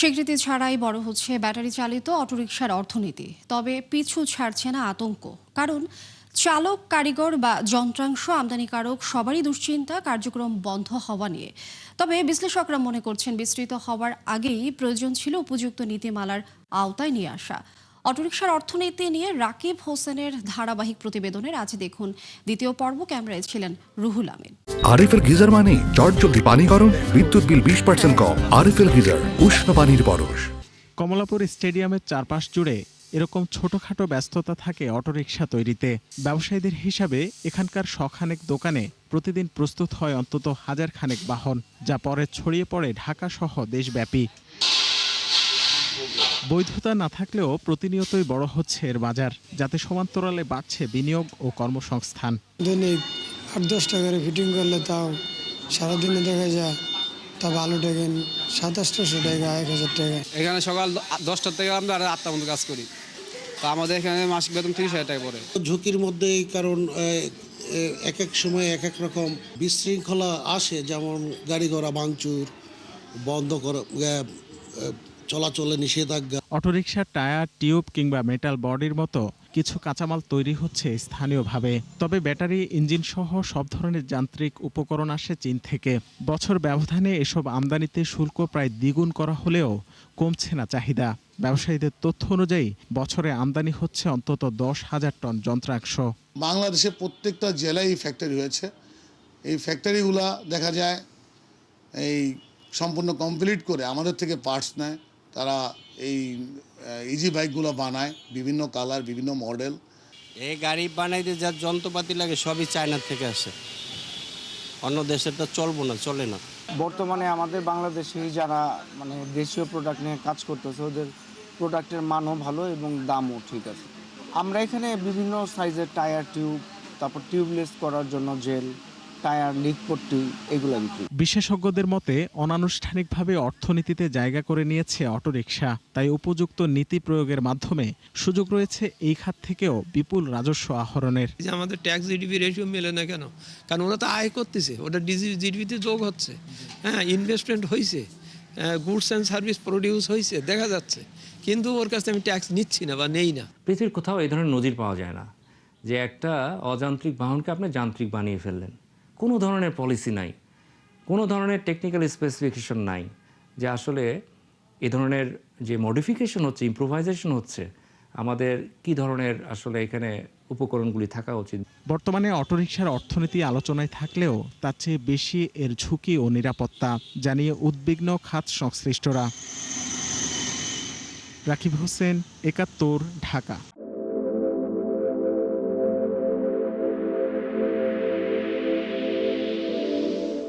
স্বীকৃতি ছাড়াই বড় হচ্ছে ব্যাটারি চালিত অটোরিকশার অর্থনীতি। তবে পিছু ছাড়ছে না আতঙ্ক। কারণ চালক, কারিগর বা যন্ত্রাংশ আমদানিকারক সবারই দুশ্চিন্তা কার্যক্রম বন্ধ হওয়া নিয়ে। তবে বিশ্লেষকরা মনে করছেন বিস্তৃত হওয়ার আগেই প্রয়োজন ছিল উপযুক্ত নীতিমালার আওতায় নিয়ে আসা। অটোরিকশার অর্থনীতি নিয়ে রাকিব হোসেনের ধারাবাহিক প্রতিবেদনের আজ দেখুন দ্বিতীয় পর্ব। ক্যামেরায় ছিলেন রুহুল আমিন। আরএফএল গিজার মানে চটজলদি পানি গরম, বিদ্যুৎ বিল 20% কম। আরএফএল গিজার, উষ্ণ পানির পরশ। কমলাপুর স্টেডিয়ামের চারপাশ জুড়ে এরকম ছোটখাটো ব্যস্ততা থাকে অটোরিকশা তৈরিতে। ব্যবসায়ীদের হিসাবে এখানকার শখানেক দোকানে প্রতিদিন প্রস্তুত হয় অন্তত 1000 খানেক বাহন, যা পরে ছড়িয়ে পড়ে ঢাকা সহ দেশব্যাপী। বৈধতা না থাকলেও প্রতিনিয়তই বড় হচ্ছে এর বাজার, যাতে সমান্তরালে বাড়ছে বিনিয়োগ ও কর্মসংস্থান। দৈনিক 8-10 টাকা করে ফিটিং করলে তাও সারাদিনে দেখা যায় তা ভালো টাকা 2700 টাকা 1000 টাকা। এখানে সকাল 10টা থেকে আমরা 8টা পর্যন্ত কাজ করি, তো আমাদের এখানে মাসিক বেতন 30,000 টাকা পড়ে। ঝুঁকির মধ্যে, কারণ এক এক সময় এক এক রকম বিশৃঙ্খলা আসে, যেমন গাড়ি ঘোড়া ভাঙচুর, বন্ধ করা, চলাচলে নিষেধাজ্ঞা। অটোরিকশার টায়ার, টিউব কিংবা মেটাল বডির মতো কিছু কাঁচামাল তৈরি হচ্ছে স্থানীয়ভাবে। তবে ব্যাটারি, ইঞ্জিন সহ সব ধরনের যান্ত্রিক উপকরণ আসে চীন থেকে। বছর ব্যবধানে এসব আমদানিতে শুল্ক প্রায় দ্বিগুণ করা হলেও কমছে না চাহিদা। ব্যবসায়ীদের তথ্য অনুযায়ী বছরে আমদানি হচ্ছে অন্তত 10,000 টন যন্ত্রাংশ। বাংলাদেশে প্রত্যেকটা জেলায় এই ফ্যাক্টরি হয়েছে। এই ফ্যাক্টরিগুলা দেখা যায় এই সম্পূর্ণ কমপ্লিট করে আমাদের থেকে পার্টস নেয়। তারা এই ইজি বাইকগুলো বানায়, বিভিন্ন কালার, বিভিন্ন মডেল। এই গাড়ি বানাইতে যা যন্ত্রপাতি লাগে সবই চায়না থেকে আসে, অন্য দেশের তো চলে না। বর্তমানে আমাদের বাংলাদেশে যারা দেশীয় প্রোডাক্ট নিয়ে কাজ করতেছে, ওদের প্রোডাক্টের মানও ভালো এবং দামও ঠিক আছে। আমরা এখানে বিভিন্ন সাইজের টায়ার, টিউব, তারপর টিউবলেস করার জন্য জেল, টায়ার, লিক পট্টি, এগুলো বিক্রি। বিশেষজ্ঞদের মতে অনানুষ্ঠানিকভাবে অর্থনীতিতে জায়গা করে নিয়েছে অটোরিকশা। তাই উপযুক্ত নীতি প্রয়োগের মাধ্যমে সুযোগ রয়েছে এই খাত থেকেও বিপুল রাজস্ব আহরণের। আমাদের ট্যাক্স জিডিপি রেশিও মেলে না কেন? কারণ ওরা তো আয় করতেছে, ওটা জিডিপিতে যোগ হচ্ছে। হ্যাঁ, ইনভেস্টমেন্ট হয়েছে, গুডস অ্যান্ড সার্ভিস প্রডিউস হয়েছে, দেখা যাচ্ছে। কিন্তু ওর কাছে আমি ট্যাক্স নিচ্ছি না বা নেই না। পৃথিবীর কোথাও এই ধরনের নজির পাওয়া যায় না যে একটা অযান্ত্রিক বাহনকে আপনি যান্ত্রিক বানিয়ে ফেললেন। কোনো ধরনের পলিসি নাই, কোনো ধরনের টেকনিক্যাল স্পেসিফিকেশন নাই যে আসলে এ ধরনের যে মডিফিকেশন হচ্ছে, ইম্প্রোভাইজেশন হচ্ছে, আমাদের কি ধরনের আসলে এখানে উপকরণগুলি থাকা উচিত। বর্তমানে অটোরিকশার অর্থনীতি আলোচনায় থাকলেও তার চেয়ে বেশি এর ঝুঁকি ও নিরাপত্তা জানিয়ে উদ্বিগ্ন খাত সংশ্লিষ্টরা। রাকিব হোসেন, 71, ঢাকা।